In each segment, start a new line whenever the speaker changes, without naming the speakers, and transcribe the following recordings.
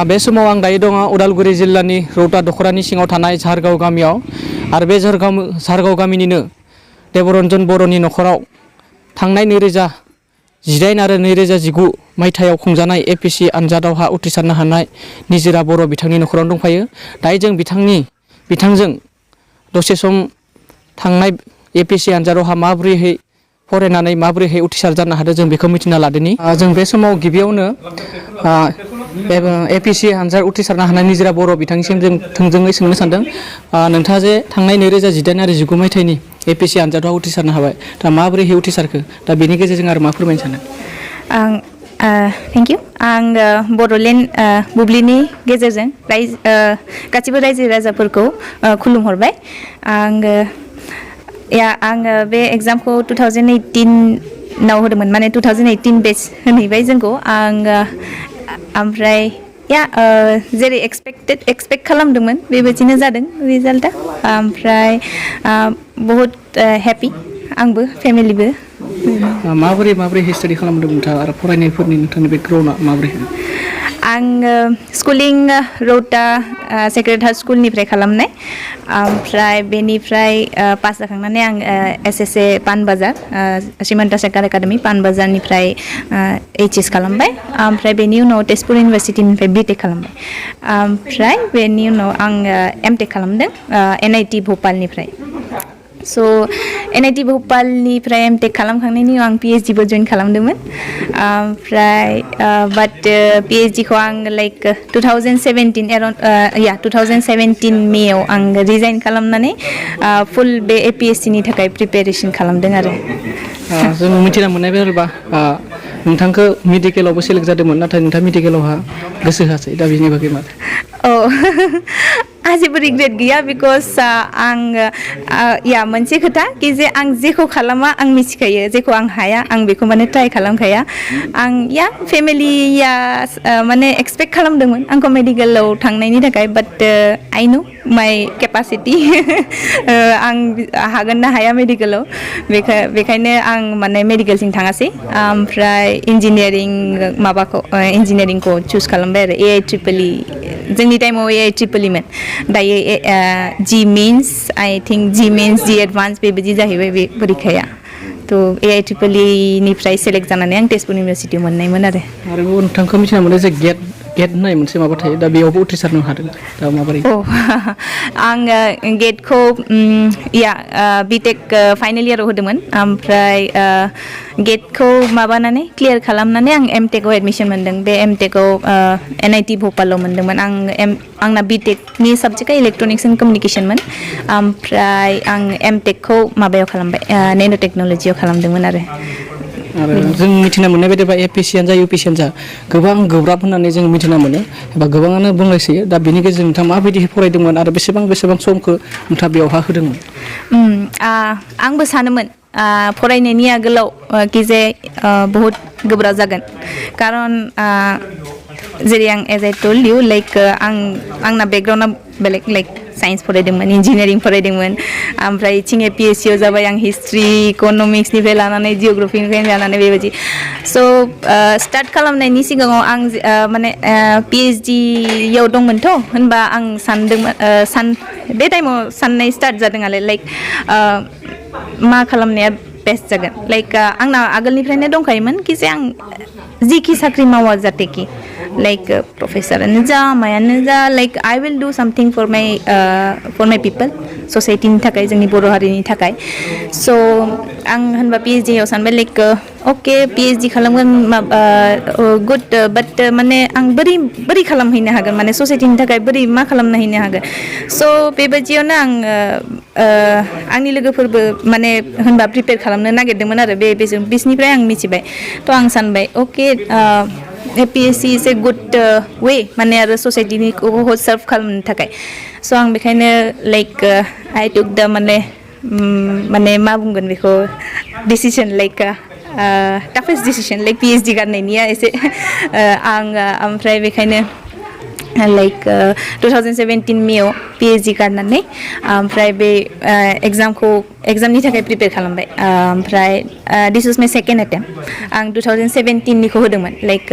बे समाव आं दायो दङ उदालगुरि जिल्लानि रौता दखरानि सिङाव थानाय झारगाव गामियाव आरो बे झारगाव गामिनिनो देबरन्जन बर'नि नखराव थांनाय 2018 आरो 2019 मायथाइयाव खुंजानाय APSC आनजादावहा उथ्रिसारनो हानाय निजिरा बर' बिथांनि नखराव दंफायो। दायो जों बिथांजों दसे सम थांनाय APSC आनजादावहा माबोरैहाय फरायनानै माबोरैहाय उथ्रिसार जानो हादों जों बेखौ मिथिना लादोनि। जों बे समाव गिबियावनो APSC आनजाद उथ्रिसारनो हानाय निजिरा बर' बिथांनिसिम जों थोंजोङै सोंनो सानदों नोंथाङा जे थांनाय 2018 आरो 19 मायथाइनि APSC आनजादाव उथ्रिसारनो हाबाय दा माबोरैहाय उथ्रिसारखो दा बेनि गेजेरजों आरो मा फोरमायनो सानो?
थेंक इउ आं बड'लेण्ड बुब्लिनि गेजेरजों गासिबो रायजो राजाफोरखौ खुलुमहरबाय। आङो बे एग्जामखौ 2018 नाव होदोंमोन माने 2018 बेच होनहैबाय जोंखौ ओमफ्राय जेरै एक्सपेक्ट खालामदोंमोन बेबायदिनो जादों रिजाल्टआ ओमफ्राय बहुत हेपि आंबो फेमिलिबो।
माबोरै स्टाडि खालामदों नोंथाङा आरो फरायनायफोरनि नोंथांनि बेकग्राउन्डआ माबोरै?
आङो स्कुलिं रौता सेक्रेड हार्ट स्कुलनिफ्राय खालामनाय ओमफ्राय बेनिफ्राय पास जाखांनानै आं SSA पानबाजार श्रीमन्त सेकार एकाडेमि पानबाजारनिफ्राय HS खालामबाय ओमफ्राय बेनि उनाव तेजपुर इउनिभारसिटिनिफ्राय BTech खालामबाय ओमफ्राय बेनि उनाव आं MTech खालामदों NIT भोपालनिफ्राय। स' NIT भोपालनिफ्राय MTech खालामखांनायनि उनाव आं PhDबो जइन खालामदोंमोन ओमफ्राय बाट PhDखौ आं लाइक 2017 मेआव आं रिजाइन खालामनानै फुल बे APSCनि थाखाय प्रिपेरेसन खालामदों आरो।
जों मिथिना मोननाय बायदिब्ला नोंथांखौ मेडिकेलावबो सेलेक्ट जादोंमोन नाथाय नोंथाङा मेडिकेलावहा गोसो होआसै दा बेनि बागै मा?
आं जेबो रिग्रेट गैया बिकज आं मोनसे खोथा कि जे आं जेखौ खालामा आं मिथिखायो जेखौ आं हाया आं बेखौ माने ट्राइ खालामखाया। आं फेमिलिया माने एक्सपेक्ट खालामदोंमोन आंखौ मेडिकेलाव थांनायनि थाखाय बाट आइ नो माइ केपासिटि आं हागोन ना हाया मेडिकेलाव बेखायनो आं माने मेडिकेलसिम थाङासै ओमफ्राय इन्जिनियारिंखौ चुज खालामबाय आरो AIEEE जोंनि टाइमाव AIEEE मोन दायो G mains I think G mains G advance बेबायदि जाहैबाय बे परिखाया थ' AIEEE निफ्राय सेलेक्ट जानानै आं तेजपुर इउनिभारसिटियाव मोननायमोन आरो
नोंथांखौ मिथिना मोनो जे गेट होननाय मोनसे माबा थायो दा बेयावबो उथ्रिसारनो हादों दा माबोरै?
आङो गेटखौ BTech फाइनेल इयाराव होदोंमोन ओमफ्राय गेटखौ माबानानै क्लियार खालामनानै आं MTechआव एडमिसन मोनदों। बे MTechआव NIT भोपालाव मोनदोंमोन आंना BTechनि साबजेक्टआ इलेक्ट्रनिक्स एन्ड कमिउनिकेसनमोन ओमफ्राय आं MTechखौ माबायाव खालामबाय नेन' टेक्न'लजियाव खालामदोंमोन आरो
जों मिथिना मोननाय बायदिबा APSCयानो जा UPSCयानो जा गोबां गोब्राब होननानै जों मिथिना मोनो एबा गोबाङानो बुंलायसोयो दा बेनि गेजेरजों नोंथाङा माबायदि फरायदोंमोन आरो बेसेबां समखौ नोंथाङा बेयावहा होदोंमोन?
आंबो सानोमोन फरायनायनि आगोलाव कि जे बहुत गोब्राब जागोन खारन जेरै आं एज आइ टल्ड इउ लाइक आंना बेकग्राउन्डआ बेलेग लाइक साइन्स फरायदोंमोन इन्जिनियारिं फरायदोंमोन ओमफ्राय थिं APSCयाव जाबाय आं हिस्ट्रि इक'नमिक्सनिफ्राय लानानै जिअ'ग्राफिनिफ्राय लानानै बेबायदि स' स्टार्ट खालामनायनि सिगाङाव आं माने PhDयाव दंमोनथ' होनबा आं सानदोंमोन बे टाइमाव साननाय स्टार्ट जादों आरो लाइक मा खालामनाया बेस्ट जागोन लाइक आंना आगोलनिफ्रायनो दंखायोमोन कि जे आं जिखि साख्रि मावा जाथे कि लाइक प्रफेसरानो जा मायानो जा लाइक आइ विल डु सामथिं फर माइ पिपल ससाइटिनि थाखाय जोंनि बर' हारिनि थाखाय स' आं होनबा PhDयाव सानबाय लाइक अके PhD खालामगोन गुड बाट माने आं बोरै खालामहैनो हागोन माने ससाइटिनि थाखाय बोरै मा खालामनो हैनो हागोन स' बेबायदियावनो आं आंनि लोगोफोरबो माने होनबा प्रिपेयार खालामनो नागिरदोंमोन आरो बिसोरनिफ्राय आं मिथिबाय थ' आं सानबाय अके APSC is a good way माने आरो ससाइटिनिखौ सार्भ खालामनो थाखाय स' आं बेखायनो लाइक आइ टुक दा माने मा बुंगोन बेखौ डिसिसन लाइक टाफेस्ट डिसिसन लाइक PhD गारनायनिया एसे आं ओमफ्राय बेखायनो लाइक 2017 मेआव PhD गारनानै ओमफ्राय बे एग्जामनि थाखाय प्रिपेयार खालामबाय ओमफ्राय दिस वाज माय सेकेन्ड एटेम्प्ट आं 2017 निखौ होदोंमोन लाइक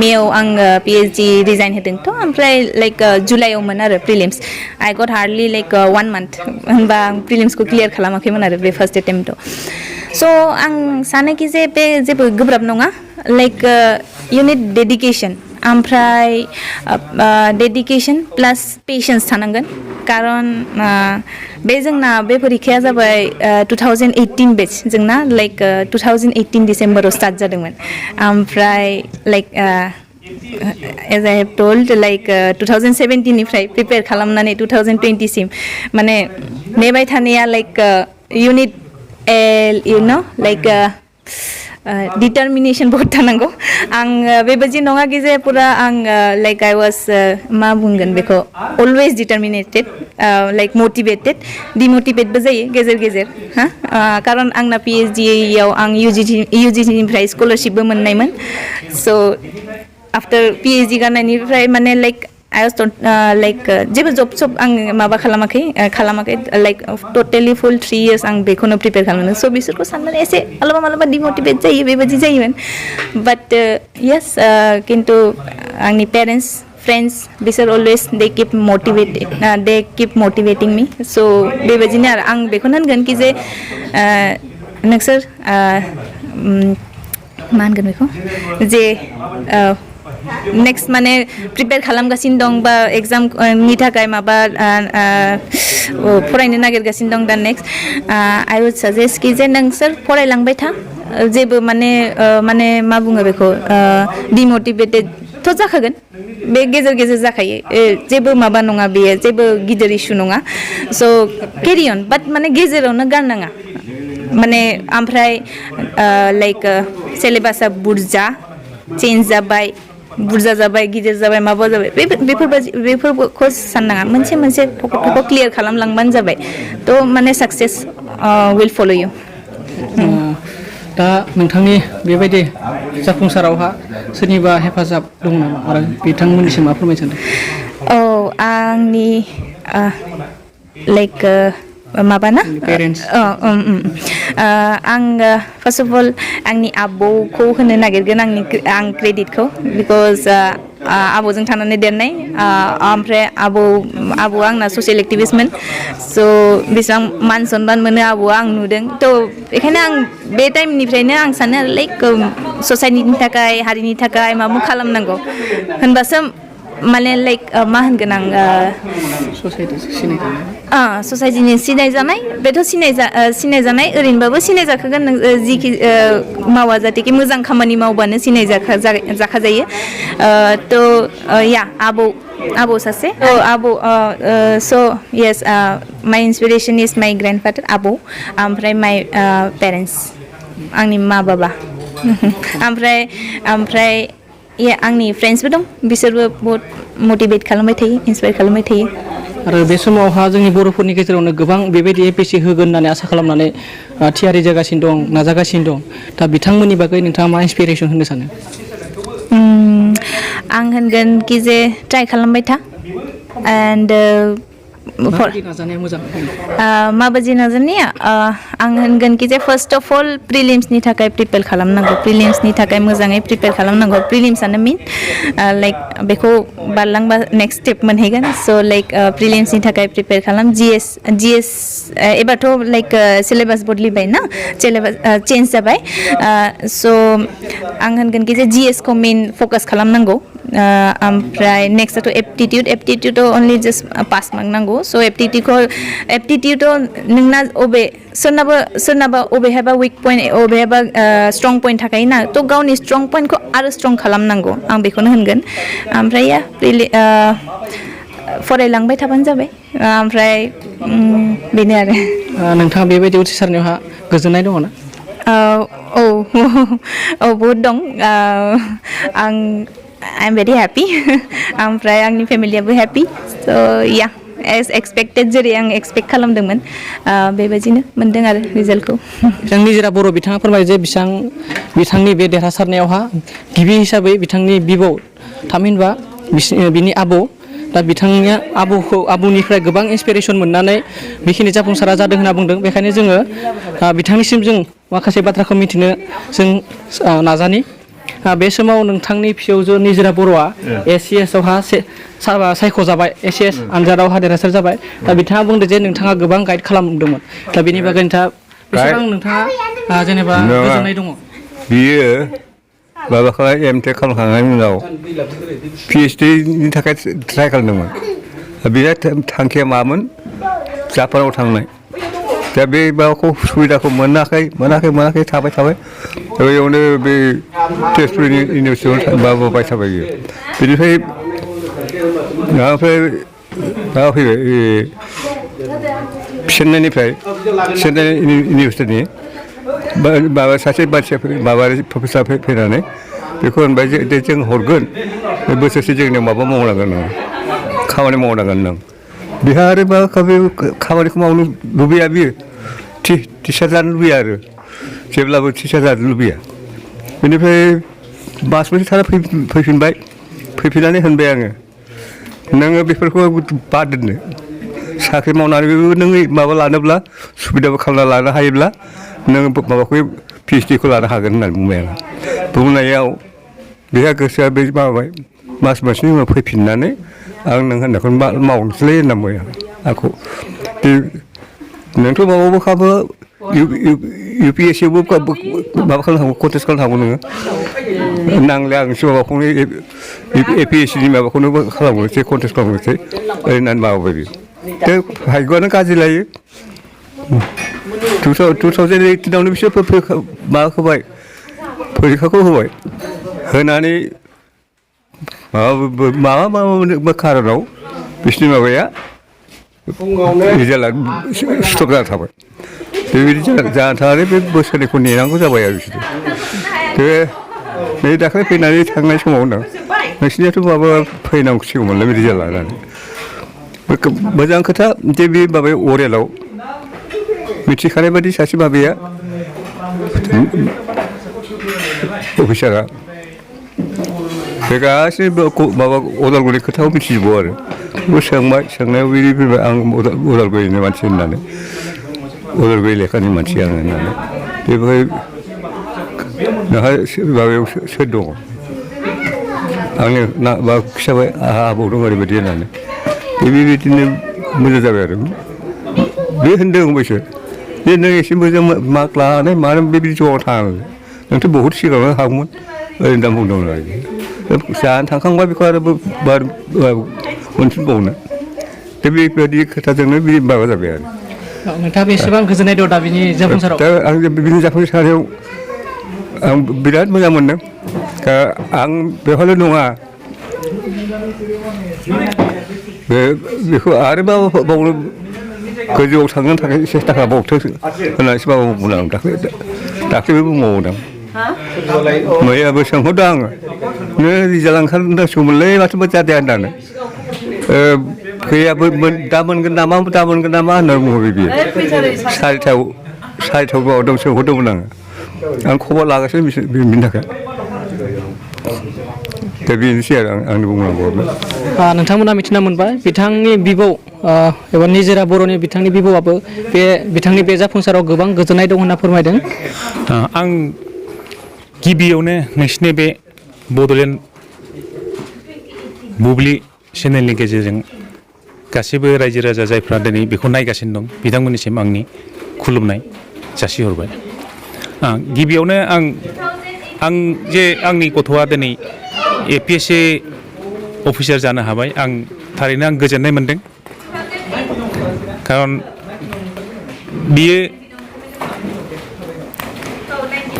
मेआव आं PhD रिजाइन होदोंथ' ओमफ्राय लाइक जुलाइआवमोन आरो prelims I got hardly like 1 month होनबा आं प्रिलिम्सखौ क्लियार खालामाखैमोन आरो बे फार्स्ट एटेम्प्टआव स' आं सानोखि जे बे जेबो गोब्राब नङा लाइक यु निड डेडिकेसन ओमफ्राय डेडिकेसन प्लास पेशेन्स थानांगोन कारन बे जोंना बे परिखाया जाबाय 2018 बेच जोंना लाइक 2018 डिसेम्बराव स्टार्ट जादोंमोन ओमफ्राय like as I have told like 2017 निफ्राय प्रिपेयार खालामनानै 2020 सिम माने नेबाय थानाया like you need you know like डिटारमिनेसन बहुत थानांगौ आं बेबायदि नङा कि जे पुरा आं लाइक आई वाज मा बुंगोन बेखौ अलवेज डिटारमिनेटेड लाइक मोटिवेटेड डिमोटिवेटबो जायो गेजेर गेजेर हा कारन आंना PhD याव आं UGC निफ्राय स्कलारशिपबो मोननायमोन स' आफ्टर PhD गारनायनिफ्राय माने लाइक I was like जेबो जब आं माबा खालामाखै लाइक टटेलि फुल 3 years आं बेखौनो प्रिपेयार खालामदों स' बिसोरखौ साननानै एसे मालाबा डिमोटिवेट जायो बेबायदि जायोमोन बाट येस खिन्थु आंनि पेरेन्ट्स फ्रेन्ड्स बिसोर अलवेज दे किप मोटिवेटिं मी स' बेबायदिनो आरो आं बेखौनो होनगोन कि जे नोंसोर मा होनगोन बेखौ जे नेक्स्ट माने प्रिपेयार खालामगासिनो दं बा एग्जामनि थाखाय माबा फरायनो नागिरगासिनो दं दा नेक्स्ट आई वुड साजेस्ट कि जे नोंसोर फरायलांबाय था जेबो माने मा बुङो बेखौ डिमोटिवेटेडथ' जाखागोन बे गेजेर गेजेर जाखायो जेबो माबा नङा बेयो जेबो गिदिर इस्यु नङा स' केरि अन बाट माने गेजेरावनो गारनाङा माने ओमफ्राय लाइक सिलेबासा बुरजा चेन्ज जाबाय बुरजा जाबाय गिदिर जाबाय माबा जाबाय बेफोरखौ साननाङा मोनसे टपिकखौ क्लियार खालामलांबानो जाबाय थ' माने साक्सेस विल फल' इउ
दा नोंथांनि बेबायदि जाफुंसारावहा सोरनिबा हेफाजाब दं नामा आरो बिथांमोननिसिम मा फोरमायनो सानदों
औ आंनि लाइक माबाना
पेरेन्ट्स
आं फार्स्ट अफ अल आंनि आबौखौ होनो नागिरगोन आं क्रेडिटखौ बिकज आबौजों थानानै देरनाय ओमफ्राय आबौआ आंना ससियेल एक्टिभिस्टमोन स' बेसेबां मान सनमान मोनो आबौआ आं नुदों थ' बेखायनो आं बे टाइमनिफ्रायनो आं सानो लाइक ससाइटिनि थाखाय हारिनि थाखाय माबा खालामनांगौ होनबासो माने लाइक मा होनगोन आं ससाइटिनि सिनायजानाय बेथ' सिनायजानाय ओरैनोबाबो सिनायजाखागोन नों जिखि मावा जाहाथे मोजां खामानि मावबानो जाखाजायो थ' या आबौ सासे आबौ स' येस माइ इन्सपिरेसन इज माइ ग्रेन्डफादार आबौ ओमफ्राय माइ पेरेन्टस आंनि मा बाबा ओमफ्राय आंनि फ्रेन्ड्सबो दं बिसोरबो बहुत मटिभेट खालामबाय थायो इन्सपायार खालामबाय थायो
आरो बे समावहा जोंनि बर'फोरनि गेजेरावनो गोबां बेबायदि APSC होगोन होननानै आसा खालामनानै थियारि जागासिनो दं नाजागासिनो दं दा बिथांमोननि बागै नोंथाङा मा इन्सपिरेसन होनो सानो
आं होनगोन कि जे ट्राइ खालामबाय था एन्ड
माबायदि नाजानाया मोजां
माबायदि नाजानाया आं होनगोन कि जे फार्स्ट अफ अल प्रिलिम्सनि थाखाय प्रिपेयार खालामनांगौ प्रिलिम्सनि थाखाय मोजाङै प्रिपेयार खालामनांगौ प्रिलिम्सआनो मेन लाइक बेखौ बारलांबा नेक्स्ट स्टेप मोनहैगोन स' लाइक प्रिलिम्सनि थाखाय प्रिपेयार खालाम GS एबारथ' लाइक सिलेबास बदलिबाय ना सिलेबास चेन्ज जाबाय स' आं होनगोन कि जे GS खौ मेन फकास खालामनांगौ ओमफ्राय नेक्स्टआथ' एप्टिटिउडआव अनलि जास्ट पास मार्क नांगौ स' एप्टिटिउडआव नोंना सोरनाबा अबेहायबा उइक पइन्ट अबेहायबा स्ट्रं पइन्ट थाखायो ना थ' गावनि स्ट्रं पइन्टखौ आरो स्ट्रं खालामनांगौ आं बेखौनो होनगोन ओमफ्राय फरायलांबाय थाबानो जाबाय ओमफ्राय बेनो आरो
नोंथाङा बेबायदि उथ्रिसारनायावहा गोजोननाय दङ ना
औ बहुद दं आइ एम भेरि हेपि ओमफ्राय आंनि फेमिलियाबो हेपि स' या एज एक्सपेक्टेड जेरै आं एक्सपेक्ट खालामदोंमोन बेबायदिनो मोनदों आरो रिजाल्टखौ
जों निजोरा बर' बिथाङा फोरमायो जे बिथांनि बे देरहासारनायावहा गिबि हिसाबै बिथांनि बिबौ थामहिनबा बिनि आबौ दा बिथांनिया आबौनिफ्राय गोबां इन्सपिरेसन मोननानै बेखिनि जाफुंसारा जादों होनना बुंदों। बेखायनो जोङो बिथांनिसिम जों माखासे बाथ्राखौ मिथिनो जों नाजानि। बे समाव नोंथांनि फिसौजो निजोरा बर'आ ACS आवहा सायख'जाबाय, ACS आनजादावहा देरहासार जाबाय। दा बिथाङा बुंदों जे नोंथाङा गोबां गाइड खालामदोंमोन। दा बेनि बागै बेसेबां नोंथाङा जेनेबा गोजोननाय दङ?
बियो माबाखौ M.Tech खालामखांनायनि उनाव PhD नि थाखाय ट्राइ खालामदोंमोन। बिहा थांखिया मामोन? जापानाव थांनाय। दा बे माबाखौ सुबिदाखौ मोनाखै थाबाय। बेयावनो बे तेजपुर इउनिभारसिटियाव माबाबाय थाबाय बियो। बेनिफ्राय माबा फैबाय चेन्नाइ इउनिभारसिटिनि माबा सासे मानसिया प्रफेसार फैनानै बेखौ होनबाय जे जों हरगोन बोसोरसे जोंनियाव माबा मावनांगोन नों, खामानि मावनांगोन नों। बेहा आरो मा खामानिखौ मावनो लुबैया बियो, टिचार जानो लुबैया आरो जेब्लाबो टिचार जानो लुबैया। बेनिफ्राय मास मोनसे थाना फैफिननानै होनबाय आङो, नोङो बेफोरखौ बाद दोननो, साख्रि मावनानैबो नों माबा लानोब्ला सुबिदाबो खालामना लानो हायोब्ला नों माबाखौ PhD खौ लानो हागोन होननानै बुंबाय आं। बुंनायाव बेहा गोसोआ बे माबाबाय, मास मोनसेनि उनाव फैफिननानै आं नों होननायखौ मावनोसैलै होनना बुंबाय आंखौ। नोंथ' माबाबो खालामो UPSC आवबो माबा खालामनांगौ, कन्टेस्ट खालामनांगौ नोङो। नांले आं एसे माबाखौनो APSC नि माबाखौनो खालामनोसै, कन्टेस्ट खालामनोसै होननानै माबाबाय बियो। दा भाग्यआनो गाज्रि लायो। 2018 आवनो बिसोर माबाखौबाय, फरिखाखौ होबाय। होनानै माबा खारनाव बिसोरनि माबाया रिजाल्टआ स्टप जाना थाबाय। बेबायदि जाना थानानै बे बोसोरनैखौ नेनांगौ जाबाय आरो बिसोरो। नै दाख्लै फैनानै थांनाय समाव होनदों नोंसिनियाथ' माबा फैनांसिगौमोनलाय बे रिजाल्ट लानानै। मोजां खोथा जे बे माबाया अरेलाव मिथिखानाय बादि सासे माबाया अफिसारा बे गासैबो माबा उदालगुरि खोथाखौ मिथिजोबगौ आरो। बेखौ सोंनायाव बिदि फैबाय, आं उदालगुरिनि मानसि होननानै, उदालगुरि लेखानि मानसि आं होननानै। बेनिफ्राय नोंहा माबायाव सोर दङ? आंनो माबा खिथाबाय, आंहा आबौ दं ओरैबायदि होननानै। बेबायदिनो मोजां जाबाय आरो। बे होनदों अबयस्से जे नों एसे मोजां मार्क लानानै मानो बेबायदि ज'आव थाङो, नोंथ' बहुद सिगाङावनो हागौमोन ओरैनो बुंदोंमोन आरो। जानानै थांखांबा बेखौ आरो मोनफिनबावनो। दा बेबायदि खोथाजोंनो बे माबा जाबाय आरो।
नोंथाङा बेसेबां गोजोननाय दं दा बिनि जाफुंसाराव?
दा आं बिनि जाफुंसारनायाव आं बिराद मोजां मोनदों। आं बेवहायल' नङा, बेखौ आरो बावनो गोजौआव थांनो थाखाय सेस्था खालामबावथों होननानैसो बुंदों आं दाख्लैबो बुंबावदों। मैयाबो सोंहरदों आङो, नों रिजाल्ट ओंखारनांसिगौमोनलै माथो जादिया होननानै। फैयाबो दा मोनगोन नामा होननानै बुंहरबाय बियो। सारिथायाव माबादों सोंहरदोंमोन आं खबर लागासिनो बिनि थाखाय। दा बेनोसै आरो आंनि बुंनांगौआ।
नोंथांमोना मिथिना मोनबाय बिथांनि बिबौ एबा निजोरा बर'नि बिथांनि बिबौआबो बिथांनि बे जाफुंसाराव गोबां गोजोननाय दं होनना फोरमायदों।
आं गिबियावनो नोंसिनि बे बड'लेण्ड बुब्लि चेनेलनि गेजेरजों गासैबो रायजो राजा जायफ्रा दिनै बेखौ नायगासिनो दं बिथांमोननिसिम आंनि खुलुमनाय जासिहरबाय। गिबियावनो आं जे आंनि गथ'आ दिनै APSC अफिसार जानो हाबाय, थारैनो आं गोजोननाय मोनदों। खारन बियो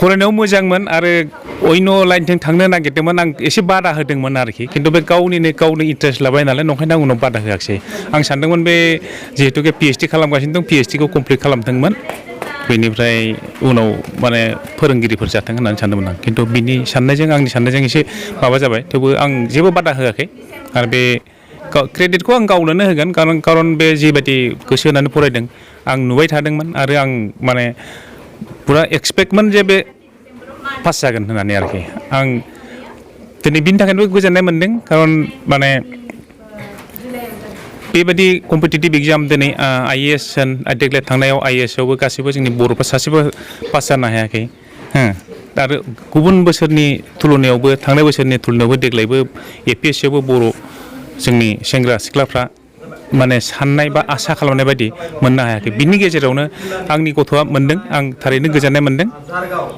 फरायनायाव मोजांमोन आरो अन्य लाइनजों थांनो नागिरदोंमोन। आं एसे बादा होदोंमोन आरोखि, खिन्थु बे गावनो इन्टारेस्ट लाबाय नालाय, नंखायनो आं उनाव बादा होआखिसै। आं सानदोंमोन बे जिहेतुके PhD खालामगासिनो दं, PhD खौ कमप्लिट खालामदोंमोन, बेनिफ्राय उनाव माने फोरोंगिरिफोर जाथों होननानै सानदोंमोन आं। खिन्थु बिनि साननायजों आंनि साननायजों एसे माबा जाबाय। थेवबो आं जेबो बादा होआखै आरो बे क्रेडिटखौ आं गावनोनो होगोन। खारन बे जिबायदि गोसो होनानै फरायदों आं नुबाय थादोंमोन आरो आं माने पुरा एक्सपेक्टमोन जे बे पास जागोन होननानै आरोखि। आं दिनै बिनि थाखायनो गोजोननाय मोनदों, खारन माने बेबायदि कम्पिटिटिभ एग्जाम दिनै IAS होन देग्लाय थांनायाव IAS आवबो गासैबो जोंनि बर'फ्रा सासेबो पास जानो हायाखै आरो गुबुन बोसोरनि तुलनायावबो थांनाय बोसोरनि तुलनायावबो देग्लायबो APSC आवबो बर' जोंनि सेंग्रा सिख्लाफ्रा माने साननाय बा आसा खालामनाय बायदि मोननो हायाखै बिनि गेजेरावनो आंनि गथ'आ मोनदों आं थारैनो गोजोननाय मोनदों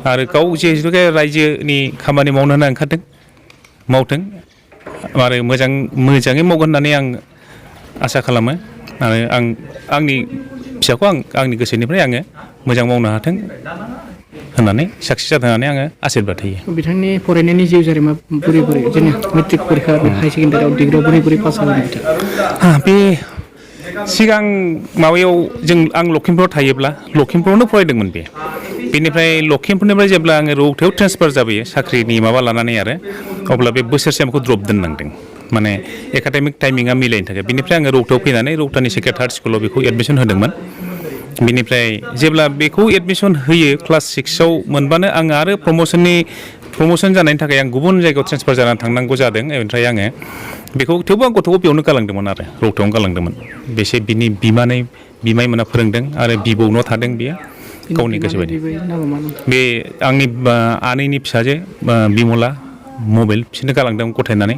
आरो गाव जिहेतुके रायजोनि खामानि मावनो होनना ओंखारदों मावथों आरो मोजाङै मावगोन होननानै आं आसा खालामो आरो आंनि फिसाखौ आंनि गोसोनिफ्राय आङो मोजां मावनो हाथों होननानै साक्सेस जाथों होननानै आङो आशीर्बाद होयो
बिथांनि फरायनायनि जिउ जारिमिना बोरै जेने मेट्रिक परीक्षा हाई सेकेन्डारियाव डिग्रियाव बोरै पास जादों बिथां
बे सिगां माबायाव आं लखिमपुराव थायोब्ला लखिमपुरावनो फरायदोंमोन बेनिफ्राय लखिमपुरनिफ्राय जेब्ला आङो रौतायाव ट्रेन्सफार जाबोयो साख्रिनि माबा लानानै आरो अब्ला बे बोसोरसे आंखौ द्रप दोननांदों माने एकाडेमिक टाइमिंआ मिलायनो थाखाय बेनिफ्राय आङो रौतायाव फैनानै रौतानि सेक्रेड हार्ट स्कुलाव बेखौ एडमिसन होदोंमोन बेनिफ्राय जेब्ला बेखौ एडमिसन होयो क्लास 6आव मोनबानो आङो आरो प्रमोसन जानायनि थाखाय आं गुबुन जायगायाव ट्रेन्सफार जानानै थांनांगौ जादों ओमफ्राय आङो बेखौ थेवबो आं गथ'खौ बेयावनो गालांदोंमोन आरो रौतायावनो गालांदोंमोन बेसे बिनि बिमायमोना फोरोंदों आरो बिबौनाव थादों बियो गावनि गोसो बायदि बे आंनि आनैनि फिसाजो बिमला मबाइल बिसोरनो गालांदों गथायनानै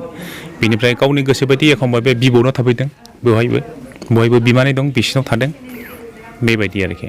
बेनिफ्राय गावनि गोसो बायदि एखमबा बे बिबौनाव थाफैदों बयहायबो बिमानै दं बिसिनाव थादों बेबायदि आरोखि